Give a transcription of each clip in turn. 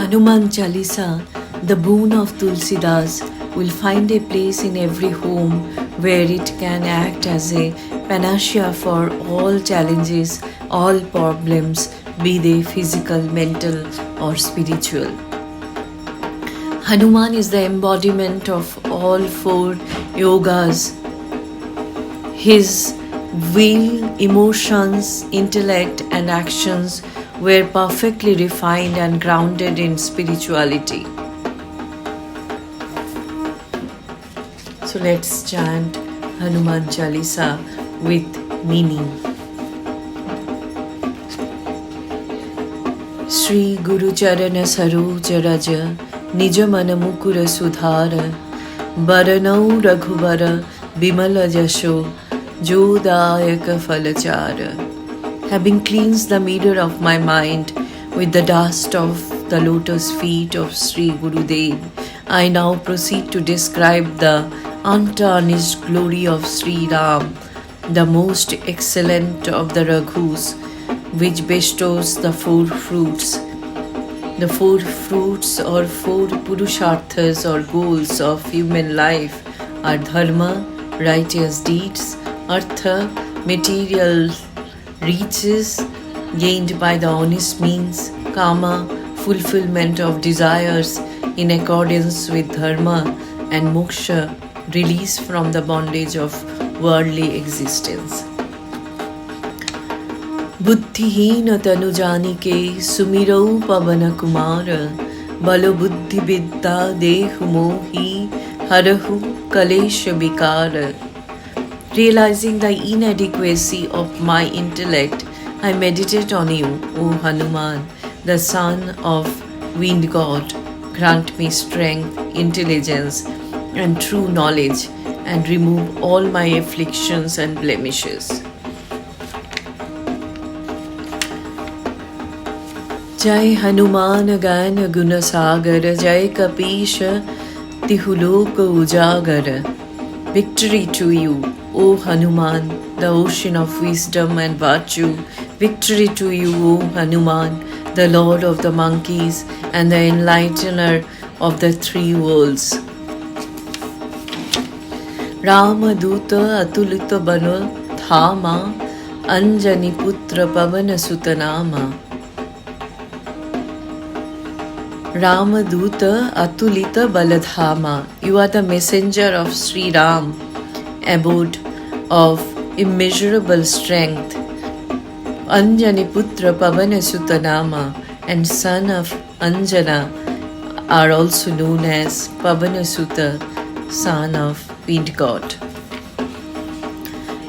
Hanuman Chalisa, the boon of Tulsidas, will find a place in every home where it can act as a panacea for all challenges, all problems, be they physical, mental, or spiritual. Hanuman is the embodiment of all four yogas. His will, emotions, intellect, and actions were perfectly refined and grounded in spirituality. So let's chant Hanuman Chalisa with meaning. Shri Guru Charana Saroj Raja Nija Mana Mukura Sudhara Baranau Raghuvara Bimala Jasho Jodayaka Falachara. Having cleansed the mirror of my mind with the dust of the lotus feet of Sri Gurudev, I now proceed to describe the untarnished glory of Sri Ram, the most excellent of the Raghus, which bestows the four fruits. The four fruits or four purusharthas or goals of human life are dharma, righteous deeds, artha, material reaches gained by the honest means, kama, fulfillment of desires in accordance with dharma, and moksha, release from the bondage of worldly existence. बुद्धिहीन तनु जानिके सुमिरौ पवन कुमार बल बुद्धि विद्या देहु मोहि हरहु कलेश विकार. Realizing the inadequacy of my intellect, I meditate on you, O Hanuman, the son of wind god. Grant me strength, intelligence, and true knowledge, and remove all my afflictions and blemishes. Jai Hanuman Gana Guna Sagar, Jai Kapisha Tihulok Ujagar. Victory to you, O Hanuman, the ocean of wisdom and virtue. Victory to you, O Hanuman, the lord of the monkeys and the enlightener of the three worlds. Rama Duta Atulita Bana Dhama Anjani Putra Pavana Sutanama. Ramaduta Atulita Baladhama, you are the messenger of Sri Ram, abode of immeasurable strength. Anjani Putra Pavana Sutanama and son of Anjana are also known as Pavana Suta, son of wind god.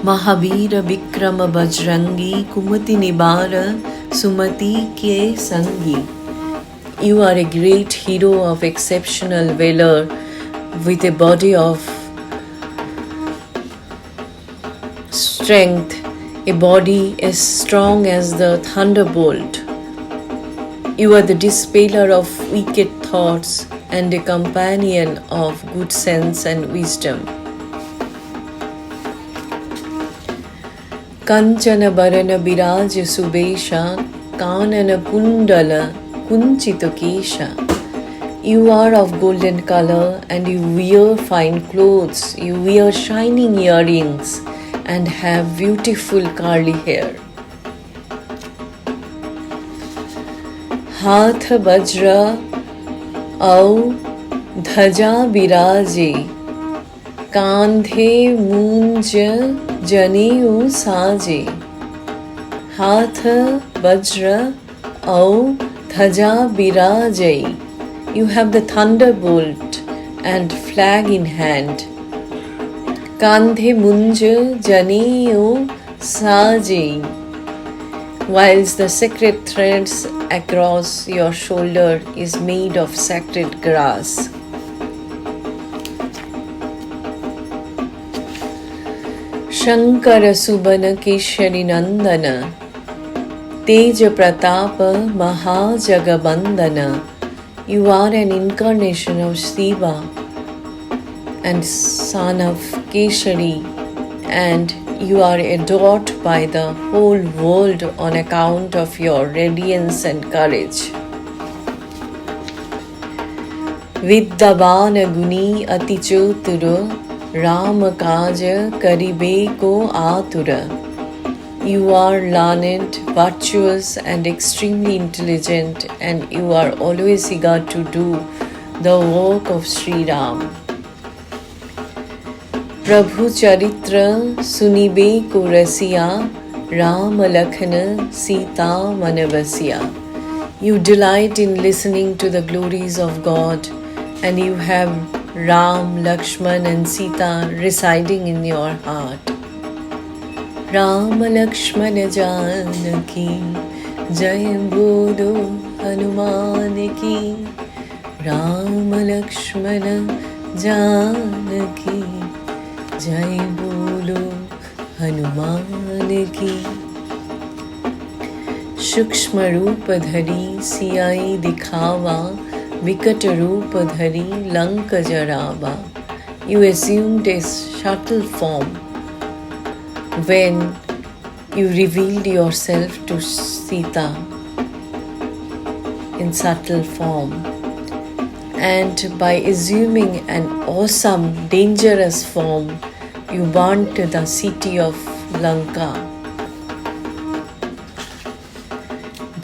Mahavira Vikrama Bajrangi Kumati Nibara Sumati Ke Sangi. You are a great hero of exceptional valor with a body of strength, a body as strong as the thunderbolt. You are the dispeller of wicked thoughts and a companion of good sense and wisdom. Kanchana Barana Biraj Subesha Kanana Pundala Kunchita Kesha. You are of golden color and you wear fine clothes, you wear shining earrings and have beautiful curly hair. Hath Vajra Au Dhaja Biraje Kandhe Munja Janeu Saje. Hath Vajra Au Dhaja Birajai. You have the thunderbolt and flag in hand. Kandhe Munja Janeo Sajai. Whilst the sacred threads across your shoulder is made of sacred grass. Shankara Subana Keshari Nandana Teja Pratapa Mahajagabandana. You are an incarnation of Shiva and son of Keshari, and you are adored by the whole world on account of your radiance and courage. विद्यावान गुणी अति चतुर राम काज करिबे को आतुर. You are learned, virtuous, and extremely intelligent, and you are always eager to do the work of Sri Ram. प्रभु चरित्र सुनिबे को रसिया राम लखन सीता मन बसिया. You delight in listening to the glories of God, and you have Ram, Lakshman, and Sita residing in your heart. Ram Lakshman Janaki जय बोलो हनुमान की. राम लक्ष्मण जानकी जय बोलो हनुमान की. सूक्ष्म रूप धरी सियाई दिखावा विकट रूप धरी लंक जरावा. You assumed a subtle form when you revealed yourself to Sita in subtle form, and by assuming an awesome, dangerous form, you burnt the city of Lanka.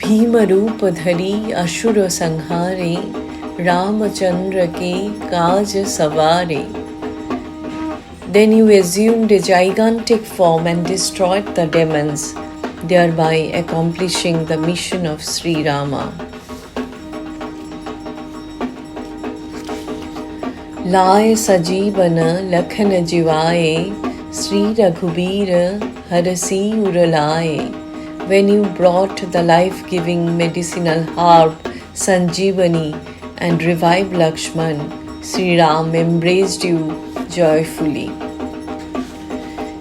Bhim रूप धरी असुर संहारे रामचंद्र के काज सवारे. Then you assumed a gigantic form and destroyed the demons, thereby accomplishing the mission of Sri Rama. लाए सजीवन Lakhan जिवाए Sri Raghubir Harsi उरलाए. When you brought the life-giving medicinal herb Sanjeevani and revived Lakshman, Sri Ram embraced you joyfully.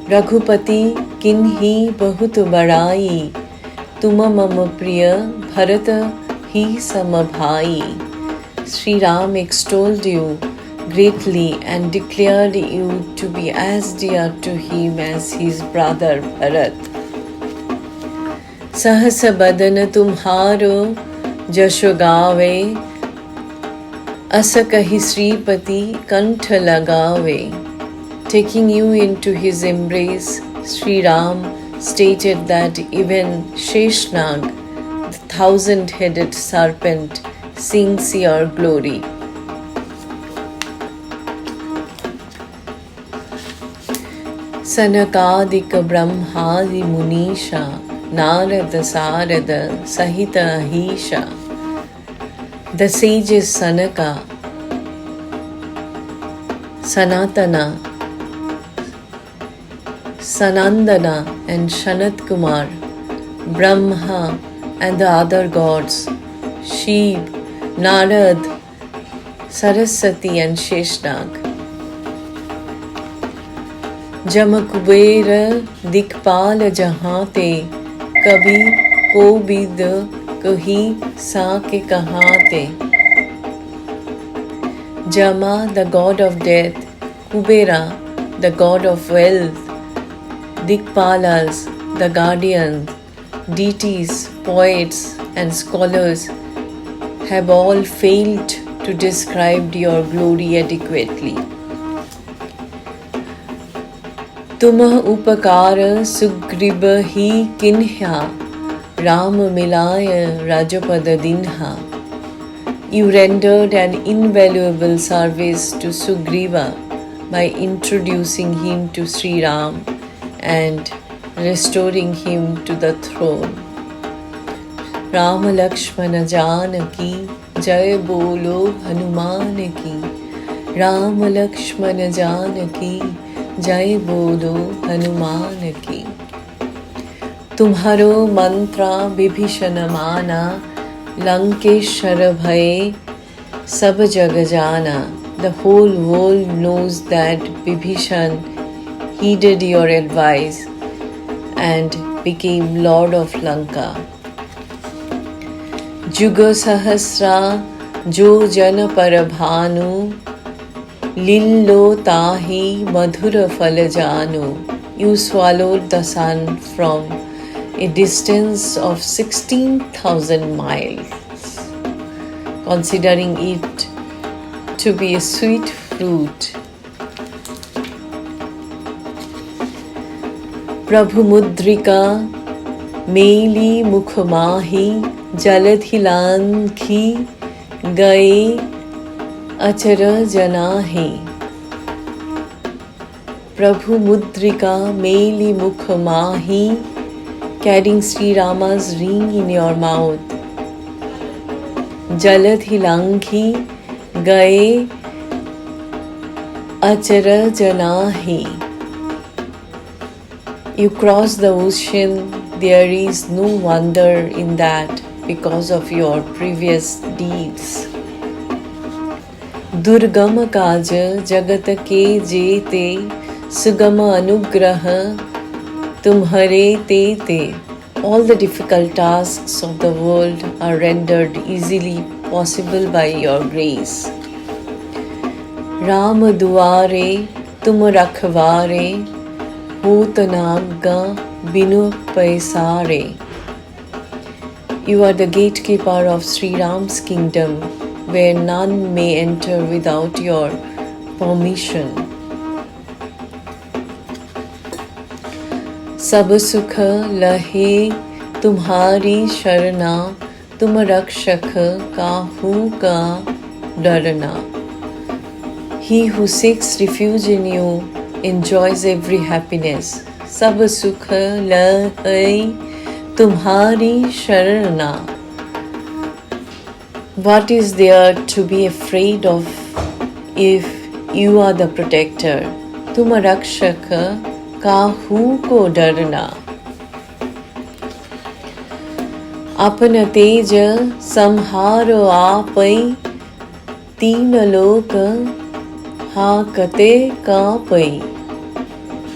Raghupati किन्ही बहुत बड़ाई तुम मम प्रिय भरत ही सम भाई. Sri Ram extolled you greatly and declared you to be as dear to him as his brother Bharat. सहस बदन तुम्हारो जशो गावे अस कहि श्रीपति कंठ लगावे. Taking you into his embrace, Sri Ram stated that even Sheshnag, the 1,000-headed serpent, sings your glory. Sanakadik Brahmadi Munisha, Narada Sarada Sahita Ahisha. The sages Sanaka, Sanatana, Sanandana and Shanat Kumar, Brahma and the other gods, Shiv, Narad, Saraswati and Sheshnag. जम कुबेर दिक्पाल जहाँ ते कभी को बिद कही साके कहाते. Jama, the god of death, Kubera, the god of wealth, Dikpalas, the guardians, deities, poets, and scholars have all failed to describe your glory adequately. Tumah upakara sugriba hi kinhya Ram milaya rajapada dinha. You rendered an invaluable service to Sugriva by introducing him to Sri Ram and restoring him to the throne. Ram Lakshmana Janaki Jai Bolo Hanuman ki. Ram Lakshmana Janaki Jai Bolo Hanuman ki. तुम्हारो मंत्रा विभीषण माना लंकेश्वर भय सब जग जाना. The whole world knows that Vibhishan heeded your advice and became Lord of Lanka. Juga Sahasra Jo Jana Parabhanu Lillo Tahi Madhura Falajanu. You swallowed the sun from a distance of 16,000 miles. Considering it to be a sweet fruit. Prabhu Mudrika Meli Mukhmahi Jaladhilankhi Gaye Achara Janahi. Prabhu Mudrika Meli Mukhmahi, carrying Sri Rama's ring in your mouth. Jaladhilankhi Gaye Achara Janahi. You cross the ocean, there is no wonder in that because of your previous deeds. Durgama Kaja Jagat ke jete Sugama Anugraha Tumhare te te. All the difficult tasks of the world are rendered easily possible by your grace. Ram Duare Tum Rakhware Hotanagga Binu Paisare. You are the gatekeeper of Sri Ram's kingdom, where none may enter without your permission. Sab sukha lahe tumhari sharana, tum rakshak kahu ka darana. He who seeks refuge in you enjoys every happiness. Sab sukha lahe tumhari sharana. What is there to be afraid of if you are the protector? Tum rakshaka kahu ko darna. Apana teja samharo aapai, teen loka ha kate kaapai.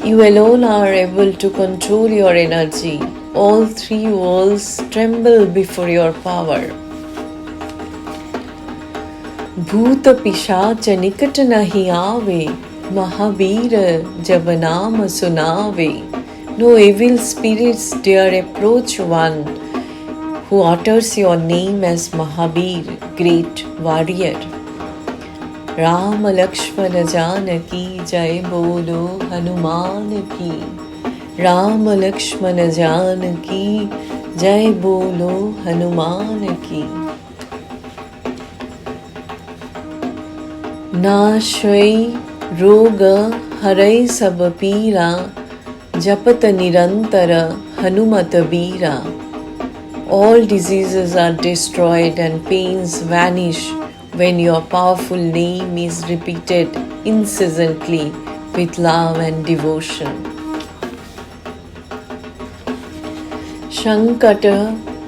You alone are able to control your energy. All three worlds tremble before your power. Bhuta pishacha nikat nahi aave, Mahabir jab naam sunave. No evil spirits dare approach one who utters your name as Mahabir, great warrior. Ram Lakshmana Janaki Jai Bolo Hanuman ki. Ram Lakshmana Janaki Jai Bolo Hanuman ki. Nashwai Roga Harai Sab Pira Japata Nirantara Hanumata Bira. All diseases are destroyed and pains vanish when your powerful name is repeated incessantly with love and devotion. Shankata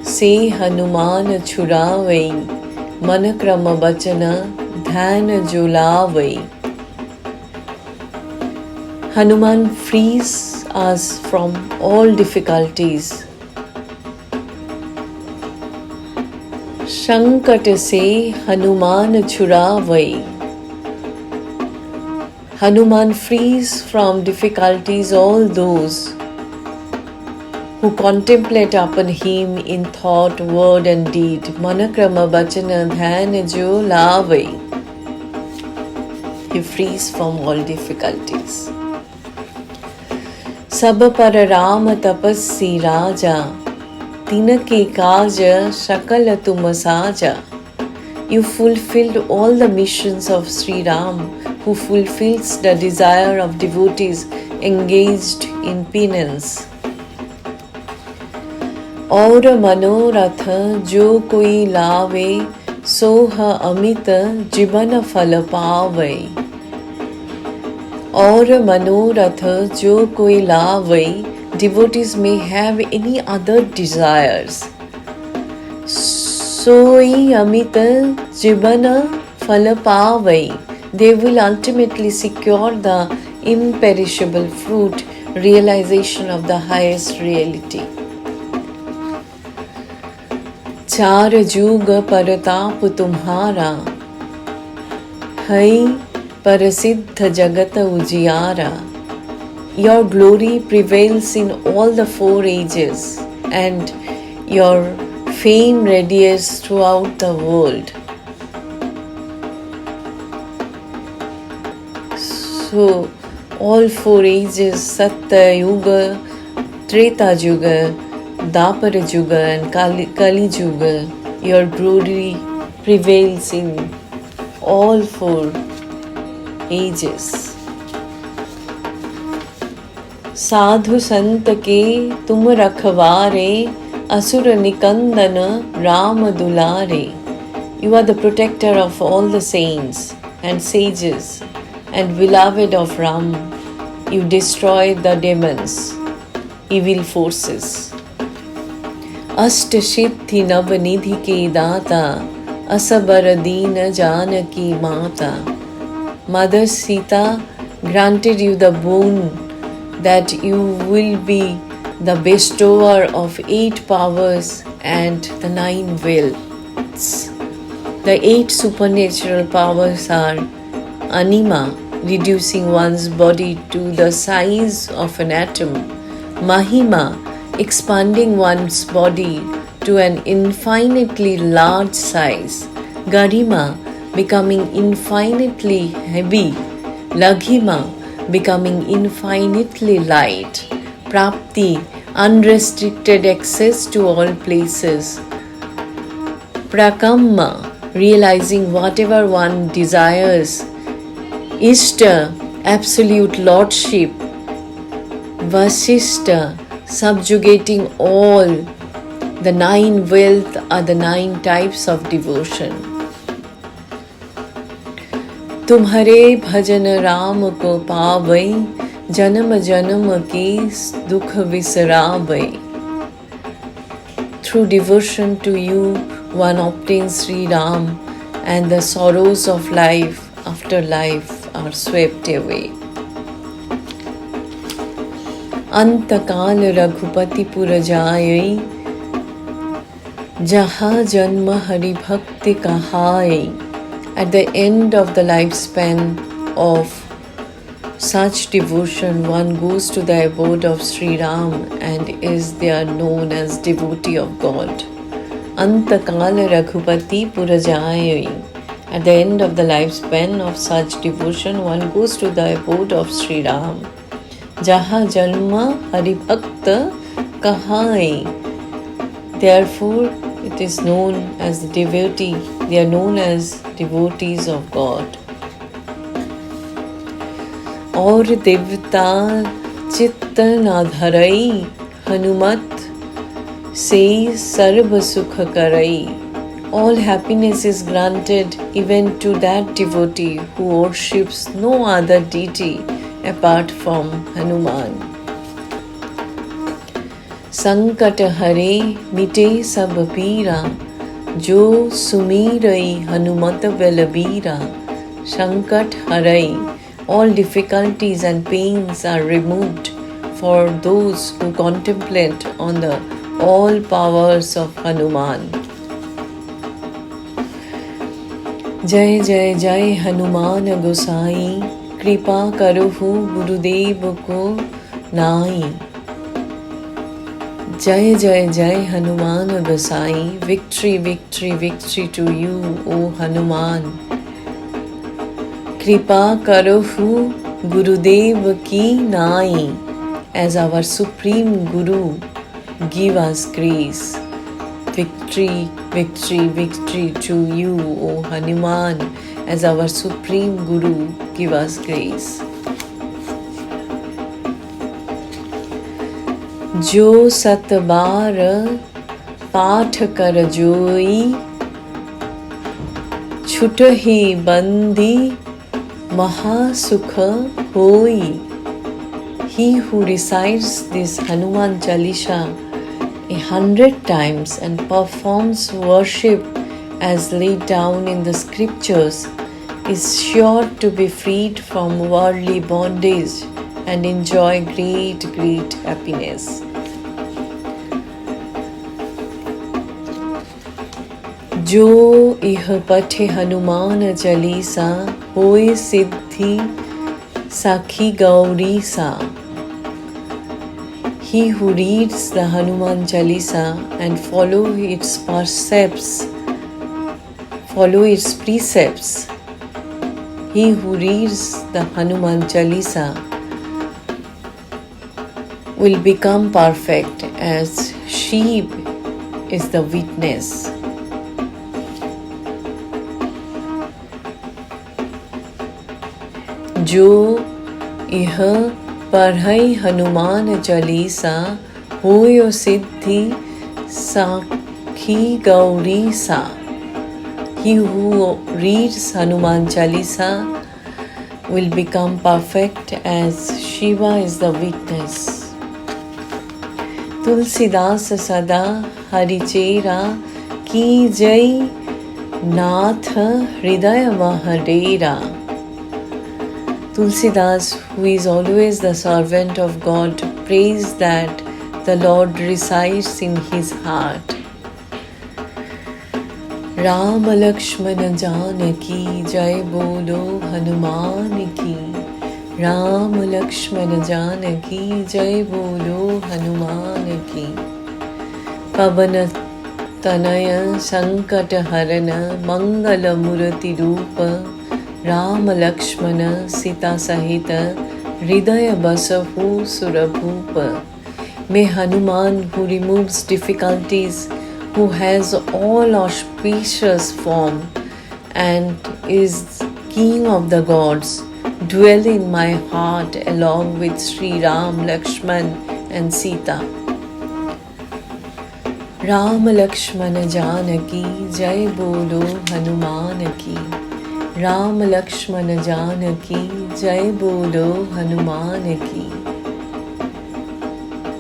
se Hanuman Churavai, Manakrama Bachana Dhana Julavai. Hanuman frees us from all difficulties. Shankat se Hanuman Churavai. Hanuman frees from difficulties all those who contemplate upon him in thought, word and deed. Manakrama Bachana Dhana Jo Lavai. He frees from all difficulties. Sab par Ram tapassi Raja, Tinake Kaja Shakala tum saja. You fulfilled all the missions of Sri Ram, who fulfills the desire of devotees engaged in penance. और मनोरथ जो कोई लावे, सोह अमित जीवन फल पावे. और मनोरथ जो कोई लावे, devotees may have any other desires. Soi amita jivana phala pavai. They will ultimately secure the imperishable fruit, realization of the highest reality. चार जुग परताप तुम्हारा, है परसिद्ध जगत उजियारा. Your glory prevails in all the 4 ages, and your fame radiates throughout the world. So all four ages, Satya Yuga, Treta Yuga, Dapara Yuga and Kali Yuga, your glory prevails in all four ages. साधु संत के तुम रखवारे, असुर निकंदन राम दुलारे. You are the protector of all the saints and sages and beloved of Ram. You destroy the demons, evil forces. अष्ट सिद्धि नवनिधि के दाता, असबर दीन जानकी माता. Mother Sita granted you the boon that you will be the bestower of 8 powers and the 9 wills. The 8 supernatural powers are Anima, reducing one's body to the size of an atom; Mahima, expanding one's body to an infinitely large size; Garima, becoming infinitely heavy; Laghima, becoming infinitely light; Prapti, unrestricted access to all places; Prakamma, realizing whatever one desires; Ishta, absolute lordship; Vasishta, subjugating all. The 9 wealth are the 9 types of devotion. तुम्हारे भजन राम को पावै, जन्म जन्म के दुख विसरावै. Through devotion to you, one obtains Sri Ram, and the sorrows of life after life are swept away. अंतकाल Raghupati पुर जायै, जहाँ जन्म हरि भक्ति कहायै. At the end of the lifespan of such devotion, one goes to the abode of Sri Ram and is there known as devotee of God. Antakala Raghupati Purajayai. At the end of the lifespan of such devotion, one goes to the abode of Sri Ram. Jaha Jalma Haribhakta Kahai. Therefore, it is known as the devotee. They are known as devotees of God. और देवता चित्त न धरई, हनुमत से सर्व सुख करई. All happiness is granted even to that devotee who worships no other deity apart from Hanuman. संकट हरे मिटे सब पीरा, जो सुमीरई Hanumat बलबीरा. Sankat harai. All difficulties and pains are removed for those who contemplate on the all powers of Hanuman. जय जय जय हनुमान गोसाई, कृपा करहु गुरुदेव को नाई. जय जय जय हनुमान गोसाई. Victory, victory, victory to you, O Hanuman. कृपा करहु गुरुदेव की नाई. As our supreme Guru, give us grace. Victory, victory, victory to you, O Hanuman. As our supreme Guru, give us grace. जो सत बार पाठ कर जोई, छुटहि बंदी महासुख होई. He who recites this Hanuman Chalisa 100 times and performs worship as laid down in the scriptures is sure to be freed from worldly bondage and enjoy great, great happiness. जो इह पठे हनुमान चालीसा, होए सिद्धि साखी गौरी सा. He who reads the Hanuman Chalisa and follow its precepts He who reads the Hanuman Chalisa will become perfect as sheep is the witness. जो यह पढ़ई हनुमान चालीसा होयो सिद्धि साखी गौरी सा. He who reads Hanuman Chalisa will become perfect as Shiva is the witness. Tulsidas सदा हरिचेरा की जय नाथ हृदय महडेरा. Tulsidas, who is always the servant of God, prays that the Lord resides in his heart. Ram Lakshman Janaki जय बोलो हनुमान की. राम लक्ष्मण जानकी जय बोलो हनुमान की. पवन तनय संकट हरन मंगल मूर्ति रूप. राम लक्ष्मण सीता सहित हृदय बसहु सुरभूप. May Hanuman, who removes difficulties, who has all auspicious form and is king of the gods, dwell in my heart along with Sri Ram, Lakshman and Sita. Ram Lakshman Janaki Jai Bolo Hanuman ki. Ram Lakshman Janaki Jai Bolo Hanuman ki.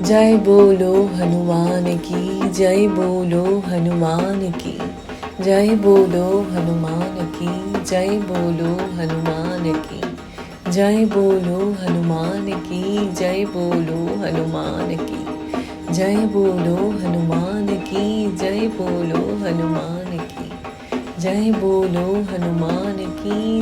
जय बोलो हनुमान की. जय बोलो हनुमान की. जय बोलो हनुमान की. जय बोलो हनुमान की. जय बोलो हनुमान की. जय बोलो हनुमान की. जय बोलो हनुमान की. जय बोलो हनुमान की. जय बोलो हनुमान की.